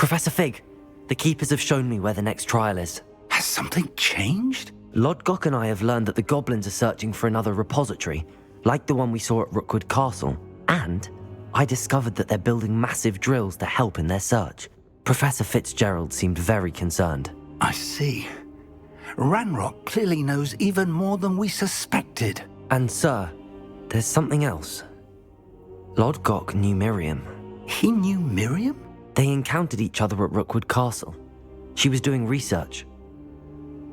Professor Fig, the Keepers have shown me where the next trial is. Has something changed? Lodgok and I have learned that the goblins are searching for another repository, like the one we saw at Rookwood Castle. And I discovered that they're building massive drills to help in their search. Professor Fitzgerald seemed very concerned. I see. Ranrock clearly knows even more than we suspected. And sir, there's something else. Lodgok knew Miriam. He knew Miriam? They encountered each other at Rookwood Castle. She was doing research.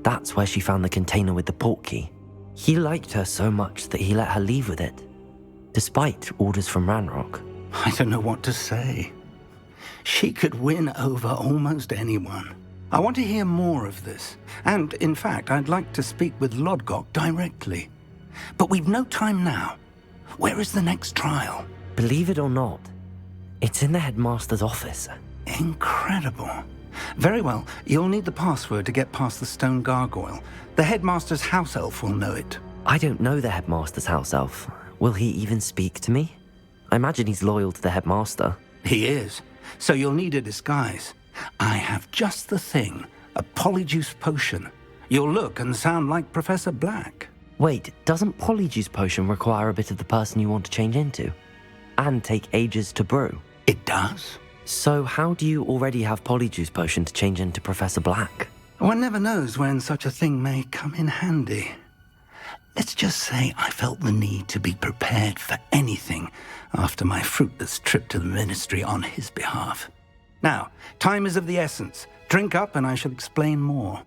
That's where she found the container with the portkey. He liked her so much that he let her leave with it, despite orders from Ranrock. I don't know what to say. She could win over almost anyone. I want to hear more of this. And, in fact, I'd like to speak with Lodgok directly. But we've no time now. Where is the next trial? Believe it or not, it's in the headmaster's office. Incredible. Very well, you'll need the password to get past the stone gargoyle. The headmaster's house elf will know it. I don't know the headmaster's house elf. Will he even speak to me? I imagine he's loyal to the headmaster. He is. So you'll need a disguise. I have just the thing, a Polyjuice potion. You'll look and sound like Professor Black. Wait, doesn't Polyjuice potion require a bit of the person you want to change into? And take ages to brew? It does. So how do you already have Polyjuice potion to change into Professor Black? One never knows when such a thing may come in handy. Let's just say I felt the need to be prepared for anything after my fruitless trip to the ministry on his behalf. Now, time is of the essence. Drink up and I shall explain more.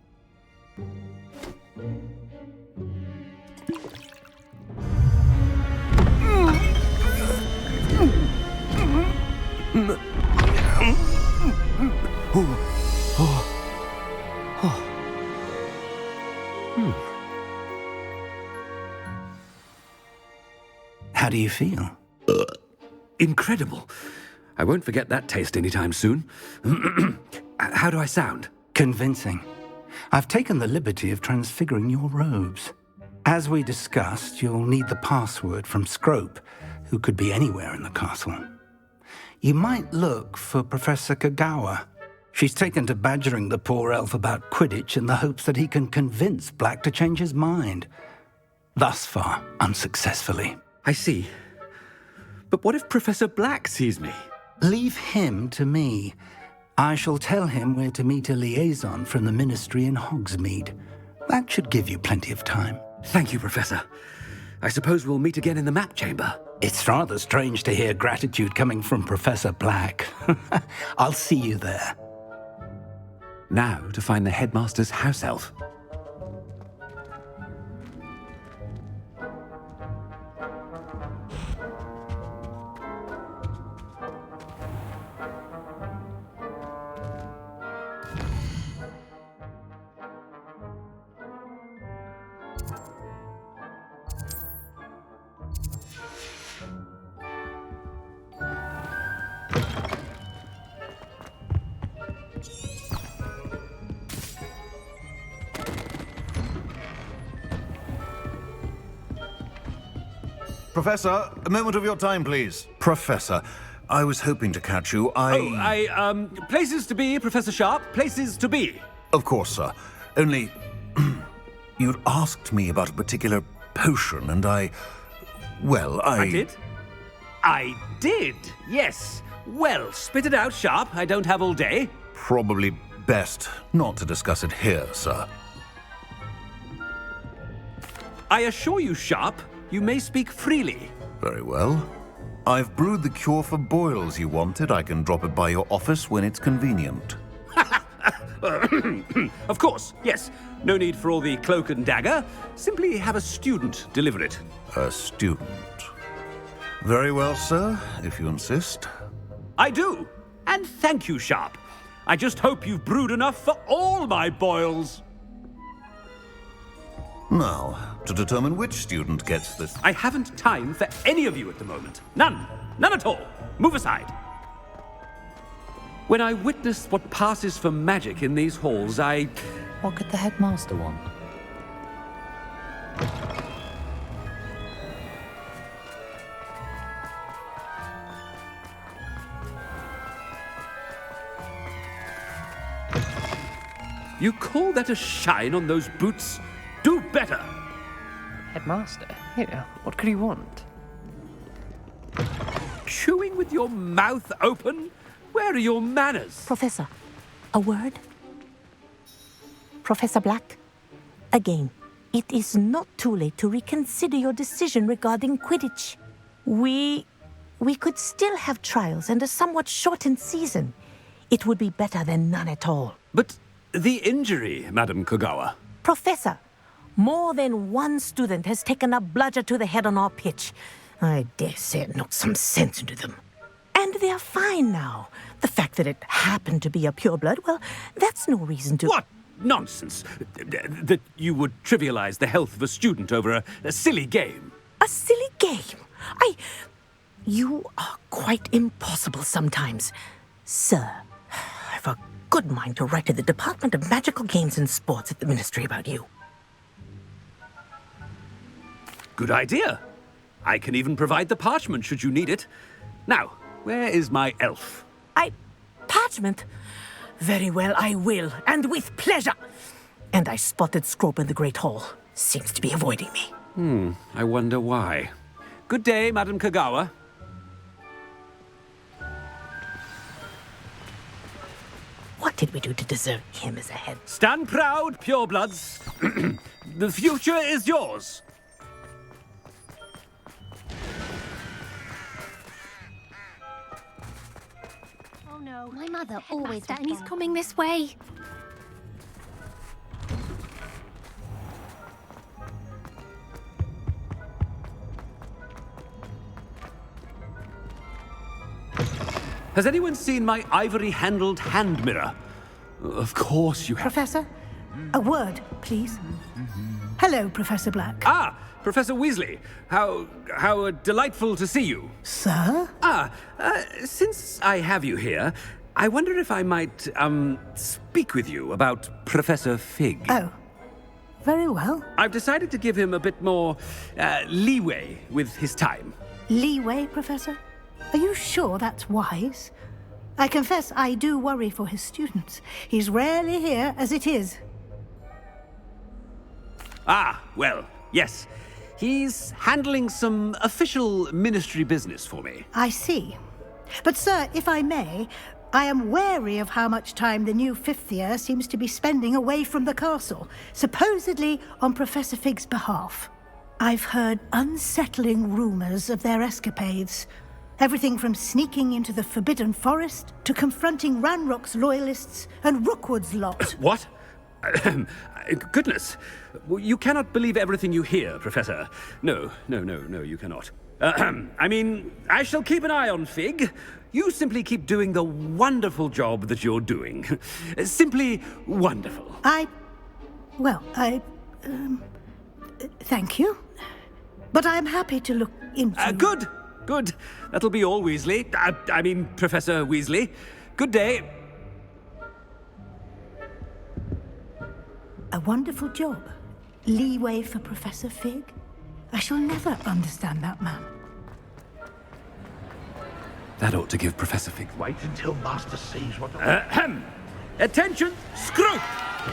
How do you feel? Incredible. I won't forget that taste anytime soon. How do I sound? Convincing. I've taken the liberty of transfiguring your robes. As we discussed, you'll need the password from Scrope, who could be anywhere in the castle. You might look for Professor Kagawa. She's taken to badgering the poor elf about Quidditch in the hopes that he can convince Black to change his mind. Thus far, unsuccessfully. I see. But what if Professor Black sees me? Leave him to me. I shall tell him where to meet a liaison from the ministry in Hogsmeade. That should give you plenty of time. Thank you, Professor. I suppose we'll meet again in the map chamber. It's rather strange to hear gratitude coming from Professor Black. I'll see you there. Now to find the headmaster's house elf. Professor, a moment of your time, please. Professor, I was hoping to catch you. Places to be, Professor Sharp, places to be. Of course, sir. Only, you'd asked me about a particular potion, and I did? I did, yes. Well, spit it out, Sharp. I don't have all day. Probably best not to discuss it here, sir. I assure you, Sharp, you may speak freely. Very well. I've brewed the cure for boils you wanted. I can drop it by your office when it's convenient. Of course, yes. No need for all the cloak and dagger. Simply have a student deliver it. A student. Very well, sir, if you insist. I do. And thank you, Sharp. I just hope you've brewed enough for all my boils. Now, to determine which student gets this... I haven't time for any of you at the moment. None. None at all. Move aside. When I witness what passes for magic in these halls, What could the headmaster want? You call that a shine on those boots? Do better! Headmaster, what could he want? Chewing with your mouth open? Where are your manners? Professor, a word? Professor Black, again, it is not too late to reconsider your decision regarding Quidditch. We could still have trials and a somewhat shortened season. It would be better than none at all. But the injury, Madam Kogawa. Professor, more than one student has taken a bludger to the head on our pitch. I dare say it knocked some sense into them. And they're fine now. The fact that it happened to be a pureblood, well, that's no reason to... What nonsense! That you would trivialize the health of a student over a silly game. A silly game? You are quite impossible sometimes. Sir, I've a good mind to write to the Department of Magical Games and Sports at the Ministry about you. Good idea. I can even provide the parchment should you need it. Now, where is my elf? Parchment? Very well, I will, and with pleasure. And I spotted Scrope in the Great Hall. Seems to be avoiding me. I wonder why. Good day, Madam Kogawa. What did we do to deserve him as a head? Stand proud, purebloods. The future is yours. Oh no, my mother always and he's coming this way. Has anyone seen my ivory-handled hand mirror? Of course you have. Professor, a word, please. Hello, Professor Black. Ah, Professor Weasley. How delightful to see you. Sir? Since I have you here, I wonder if I might, speak with you about Professor Fig. Oh, very well. I've decided to give him a bit more, leeway with his time. Leeway, Professor? Are you sure that's wise? I confess I do worry for his students. He's rarely here as it is. Ah, well, yes. He's handling some official ministry business for me. I see. But, sir, if I may, I am wary of how much time the new fifth year seems to be spending away from the castle, supposedly on Professor Fig's behalf. I've heard unsettling rumors of their escapades. Everything from sneaking into the Forbidden Forest to confronting Ranrock's loyalists and Rookwood's lot. What? Goodness. You cannot believe everything you hear, Professor. No, you cannot. I mean, I shall keep an eye on Fig. You simply keep doing the wonderful job that you're doing. Simply wonderful. Thank you. But I'm happy to look into... Good. That'll be all, Weasley. I mean, Professor Weasley. Good day. A wonderful job. Leeway for Professor Fig. I shall never understand that man. That ought to give Professor Fig... Wait until Master sees what... Attention, Scrope!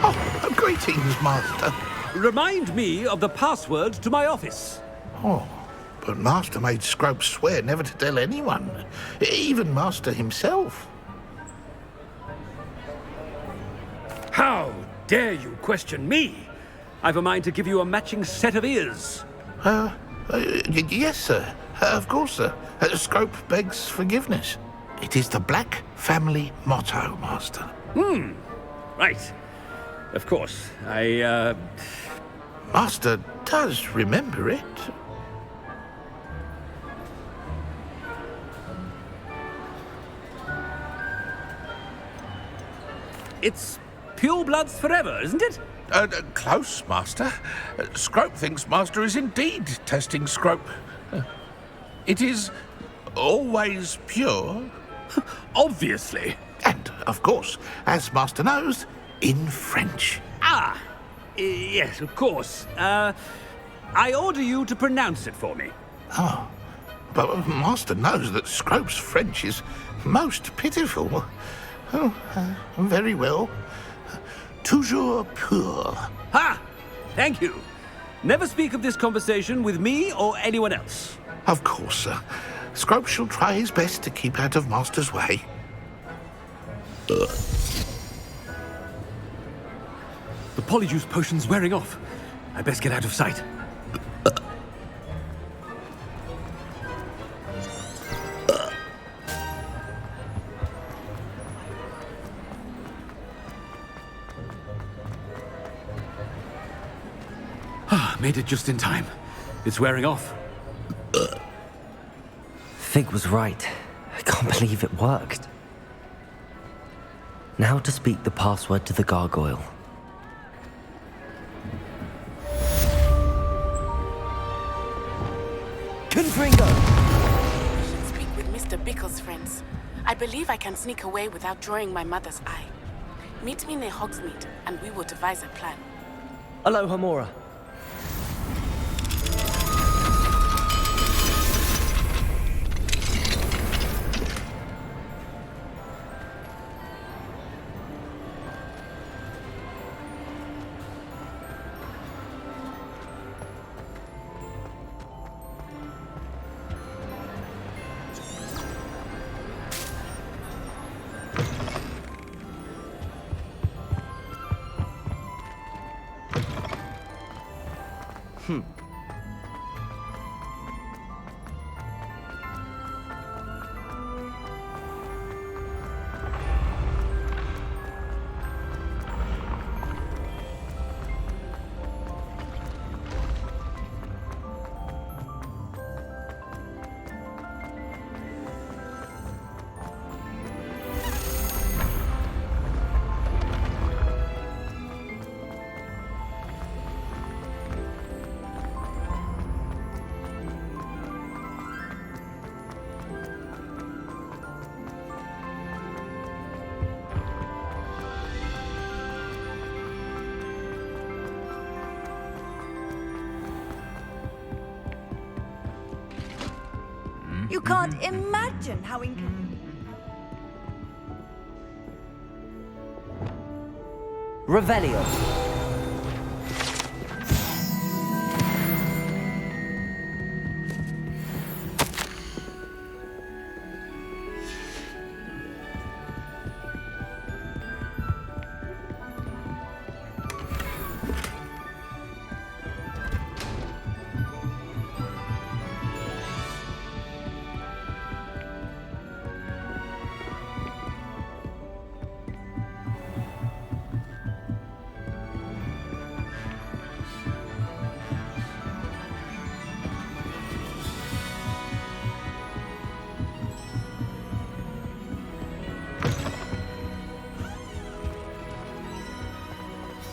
Oh, greetings, Master. Remind me of the password to my office. Oh, but Master made Scrope swear never to tell anyone, even Master himself. How dare you question me? I've a mind to give you a matching set of ears. Yes, sir. Of course, sir. Scrope begs forgiveness. It is the Black family motto, Master. Right. Of course. Master does remember it. It's purebloods forever, isn't it? Close, Master. Scrope thinks Master is indeed testing Scrope. It is always pure. Obviously. And, of course, as Master knows, in French. Yes, of course. I order you to pronounce it for me. Oh, but Master knows that Scrope's French is most pitiful. Oh, very well. toujours pure. Ha! Thank you. Never speak of this conversation with me or anyone else. Of course, sir. Scrope shall try his best to keep out of Master's way. The Polyjuice potion's wearing off. I best get out of sight. Made it just in time. It's wearing off. Fig was right. I can't believe it worked. Now to speak the password to the gargoyle. Confringo! I should speak with Mr. Bickle's friends. I believe I can sneak away without drawing my mother's eye. Meet me near Hogsmeade, and we will devise a plan. Aloha, Mora. You can't imagine how Revelio.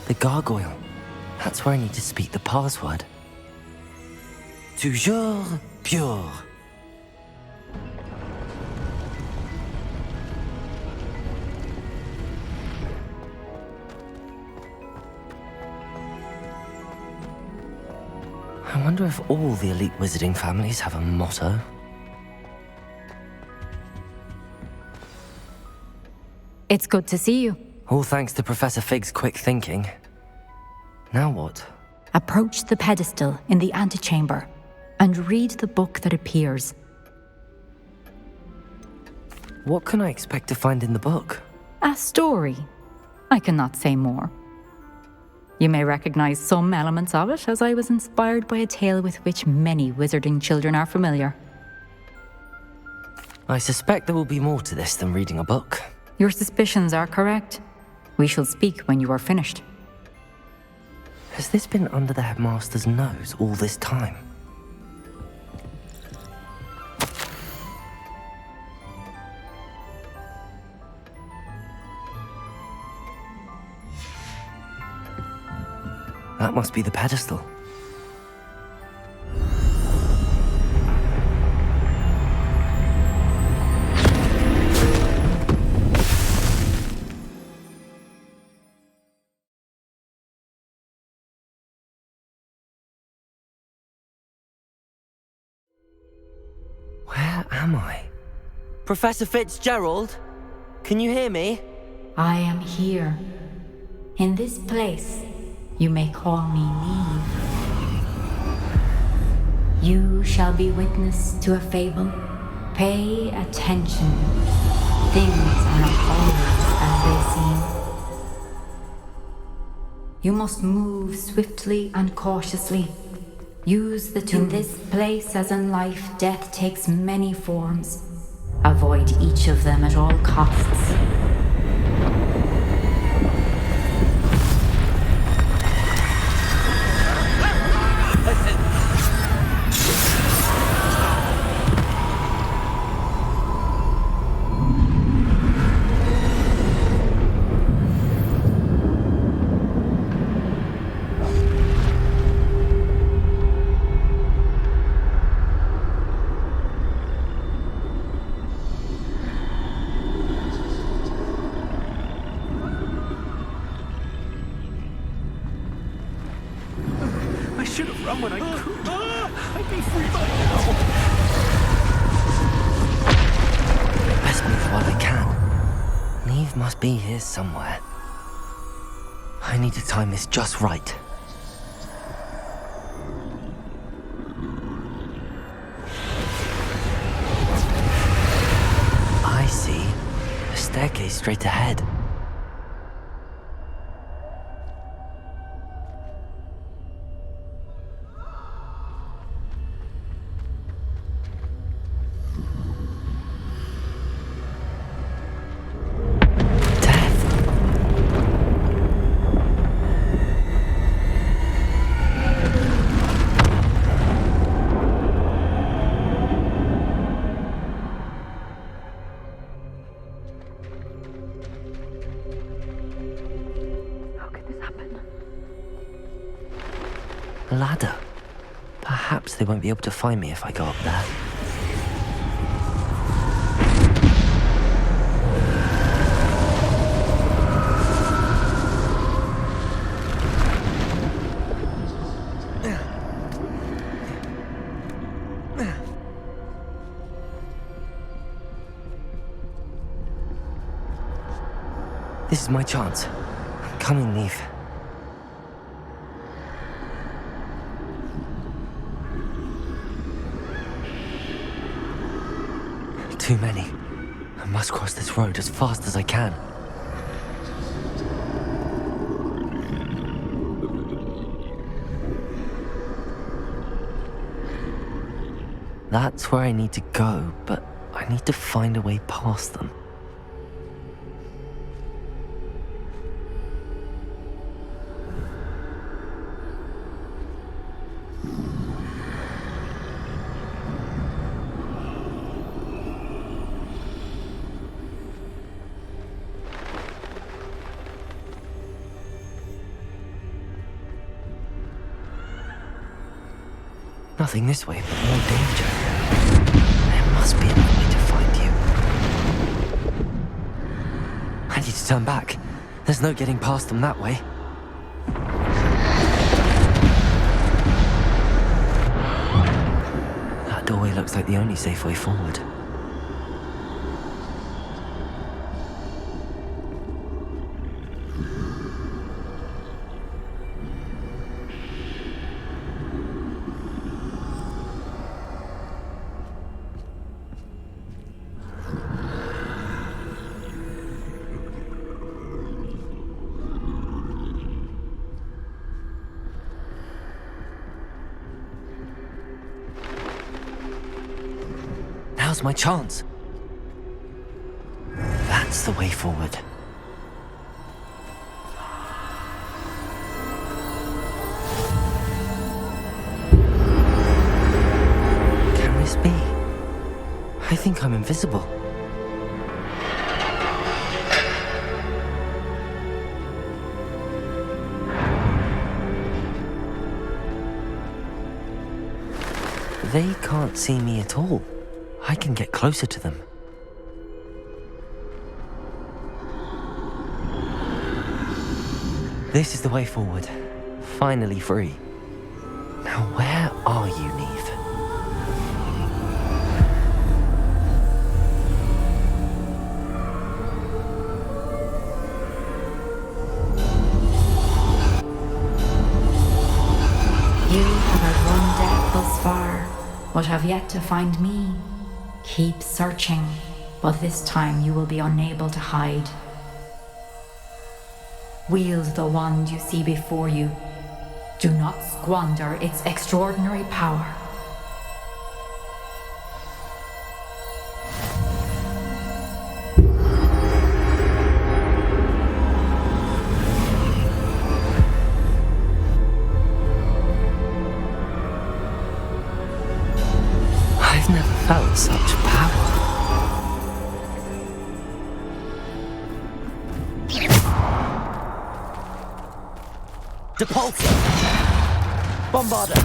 The gargoyle. That's where I need to speak the password. Toujours pure. I wonder if all the elite wizarding families have a motto. It's good to see you. All thanks to Professor Fig's quick thinking. Now what? Approach the pedestal in the antechamber and read the book that appears. What can I expect to find in the book? A story. I cannot say more. You may recognize some elements of it, as I was inspired by a tale with which many wizarding children are familiar. I suspect there will be more to this than reading a book. Your suspicions are correct. We shall speak when you are finished. Has this been under the headmaster's nose all this time? That must be the pedestal. Where am I? Professor Fitzgerald? Can you hear me? I am here. In this place, you may call me Neve. You shall be witness to a fable. Pay attention. Things are not always as they seem. You must move swiftly and cautiously. Use the tools. In this place, as in life, death takes many forms. Avoid each of them at all costs. I should have run when I could. I'd be free by now. Best move while I can. Neve must be here somewhere. I need to time this just right. I see. A staircase straight ahead. A ladder. Perhaps they won't be able to find me if I go up there. This is my chance. I'm coming, Neve. Too many. I must cross this road as fast as I can. That's where I need to go, but I need to find a way past them. Nothing this way, but more danger. There must be another way to find you. I need to turn back. There's no getting past them that way. That doorway looks like the only safe way forward. Now's my chance. That's the way forward. Can this be? I think I'm invisible. They can't see me at all. I can get closer to them. This is the way forward. Finally free. Now where are you, Neve? far, but have yet to find me. Keep searching, but this time you will be unable to hide. Wield the wand you see before you. Do not squander its extraordinary power. I've never felt such power. Depulsor! Bombarder!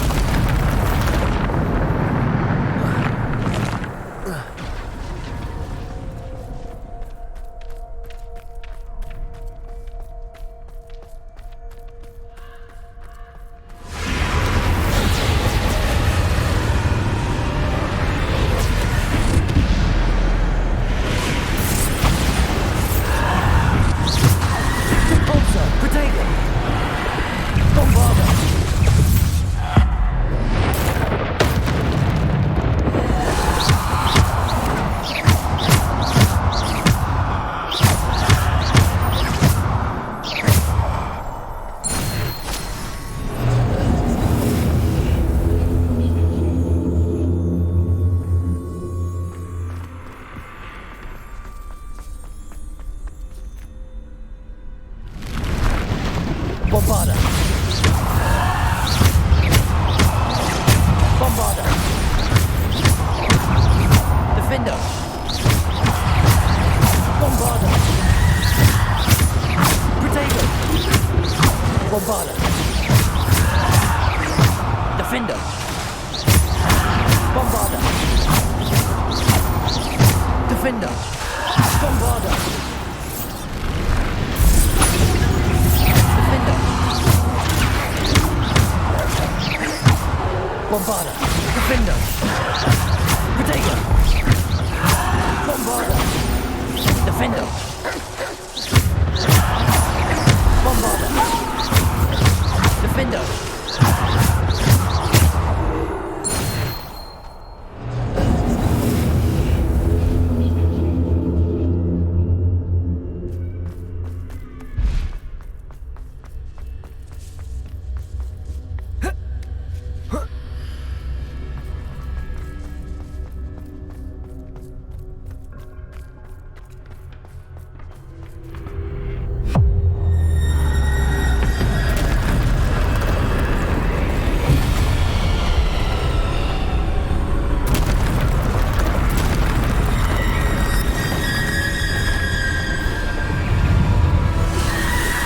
Bombarder! Bombarder! Defender! Bombarder! Protego! Bombarder! Defender! Bombarder! Defender! Bombarder! Bombarder, Defender, Protego, Bombarder, Defender, Bombarder, Defender.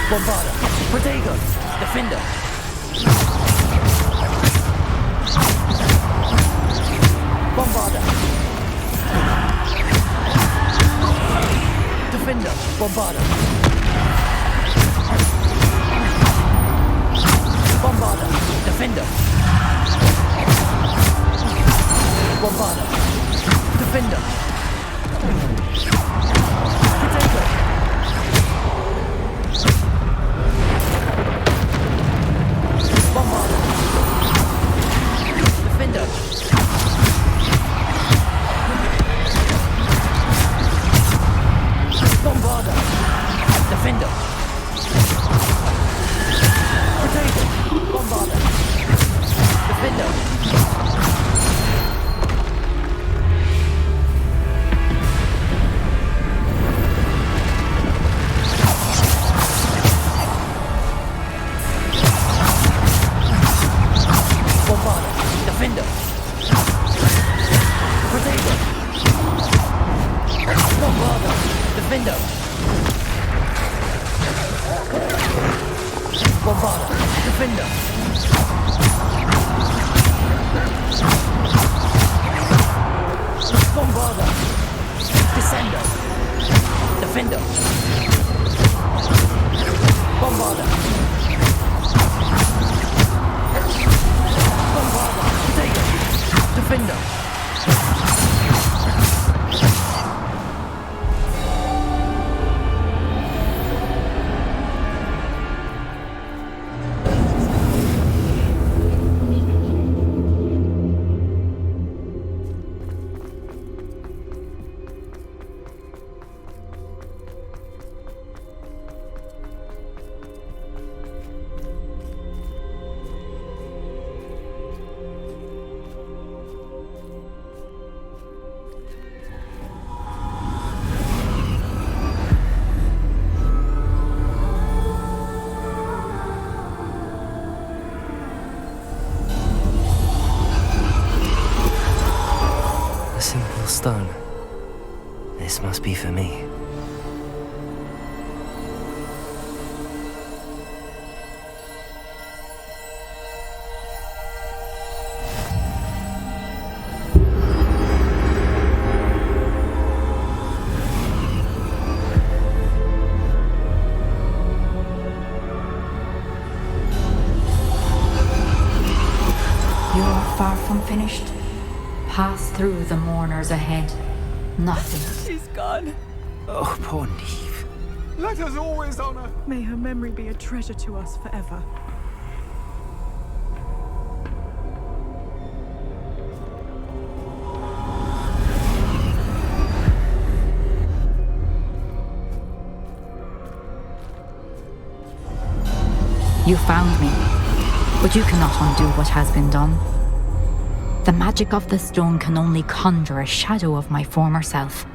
Bombarder, Protego, Defender. Bombarder. Defender, Bombarder. Bombarder, Defender. Bombarder, Defender. Protego. Bombarder. Defender. Bombarder. Defender. Protego. Bombarder. Defender. Defender. Protego. Bombarder. Defender. Bombarder. Defender. Bombarder. Descender. Defender. Bombarder. Bombarder. Protego. Defender. stone. This must be for me. Far from finished. Pass through the mourners ahead. Nothing. She's gone. Oh, poor Neve. Let us always honor. May her memory be a treasure to us forever. You found me, but you cannot undo what has been done. The magic of the stone can only conjure a shadow of my former self.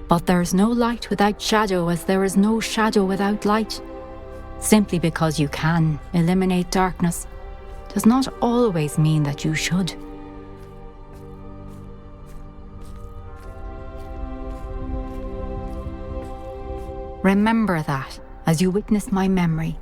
But there is no light without shadow, as there is no shadow without light. Simply because you can eliminate darkness does not always mean that you should. Remember that as you witness my memory.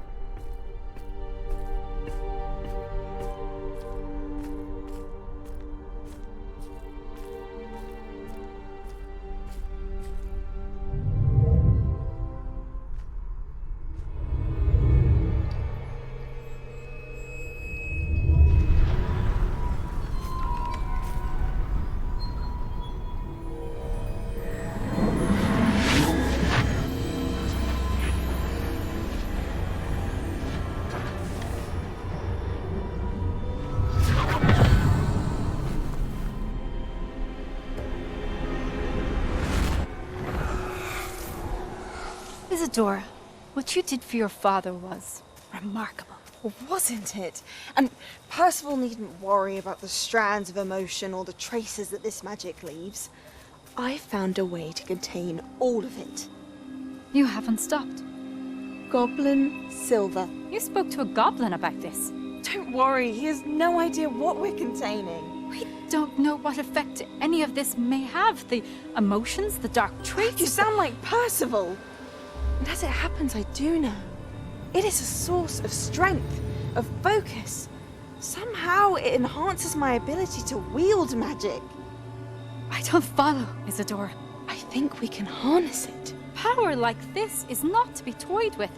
Isadora, what you did for your father was remarkable. Well, wasn't it? And Percival needn't worry about the strands of emotion or the traces that this magic leaves. I found a way to contain all of it. You haven't stopped. Goblin Silver. You spoke to a goblin about this. Don't worry, he has no idea what we're containing. We don't know what effect any of this may have. The emotions, the dark traits. You sound like Percival. And as it happens, I do know. It is a source of strength, of focus. Somehow it enhances my ability to wield magic. I don't follow, Isadora. I think we can harness it. Power like this is not to be toyed with.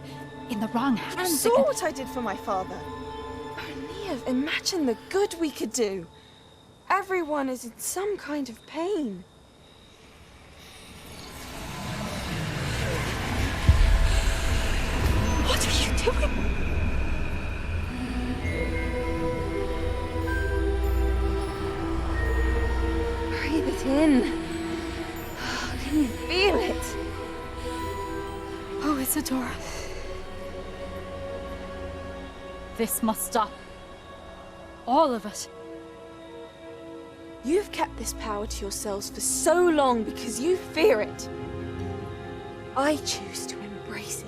In the wrong You hands, saw what I did for my father. Oh, Neve, imagine the good we could do. Everyone is in some kind of pain. What are you doing? Breathe it in. Can you feel it? Oh, Isadora. This must stop. All of it. You've kept this power to yourselves for so long because you fear it. I choose to embrace it.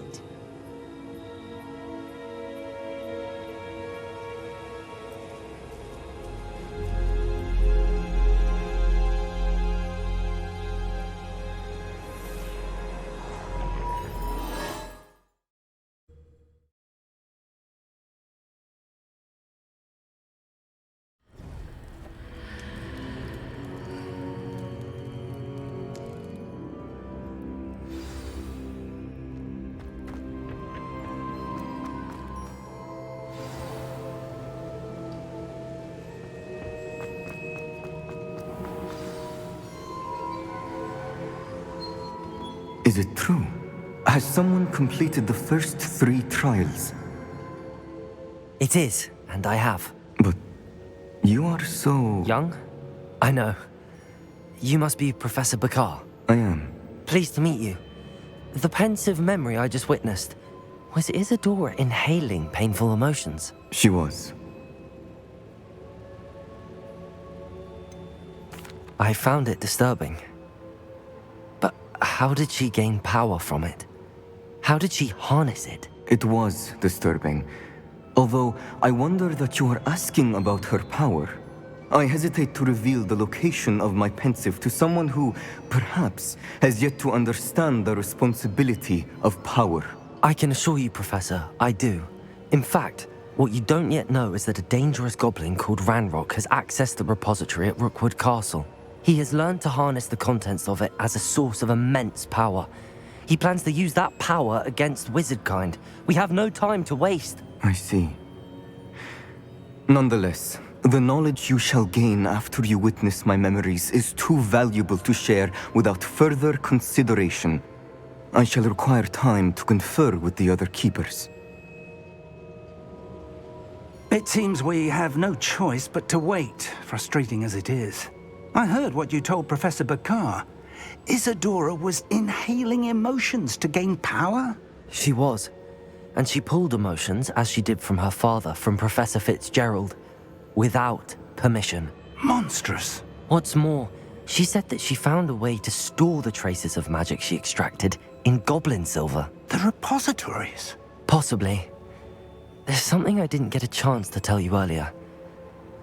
Is it true? Has someone completed the first 3 trials? It is, and I have. But you are so... Young? I know. You must be Professor Bakar. I am. Pleased to meet you. The pensive memory I just witnessed, was Isadora inhaling painful emotions? She was. I found it disturbing. But how did she gain power from it? How did she harness it? It was disturbing. Although I wonder that you are asking about her power. I hesitate to reveal the location of my pensive to someone who, perhaps, has yet to understand the responsibility of power. I can assure you, Professor, I do. In fact, what you don't yet know is that a dangerous goblin called Ranrock has accessed the repository at Rookwood Castle. He has learned to harness the contents of it as a source of immense power. He plans to use that power against wizardkind. We have no time to waste. I see. Nonetheless, the knowledge you shall gain after you witness my memories is too valuable to share without further consideration. I shall require time to confer with the other keepers. It seems we have no choice but to wait, frustrating as it is. I heard what you told Professor Bakar. Isadora was inhaling emotions to gain power? She was. And she pulled emotions, as she did from her father, from Professor Fitzgerald, without permission. Monstrous. What's more, she said that she found a way to store the traces of magic she extracted in goblin silver. The repositories? Possibly. There's something I didn't get a chance to tell you earlier.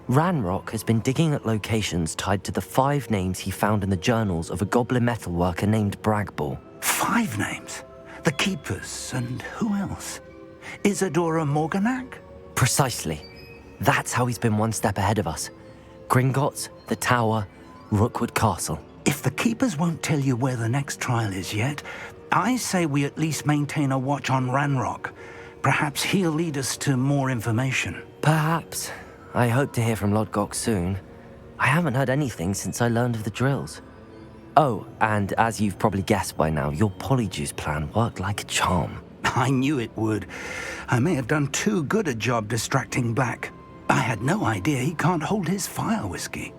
Ranrock has been digging at locations tied to the 5 names he found in the journals of a goblin metalworker named Bragball. 5 names? The Keepers, and who else? Isadora Morganac? Precisely. That's how he's been one step ahead of us. Gringotts, the Tower, Rookwood Castle. If the Keepers won't tell you where the next trial is yet, I say we at least maintain a watch on Ranrock. Perhaps he'll lead us to more information. Perhaps. I hope to hear from Lodgok soon. I haven't heard anything since I learned of the drills. Oh, and as you've probably guessed by now, your Polyjuice plan worked like a charm. I knew it would. I may have done too good a job distracting Black. I had no idea he can't hold his fire whiskey.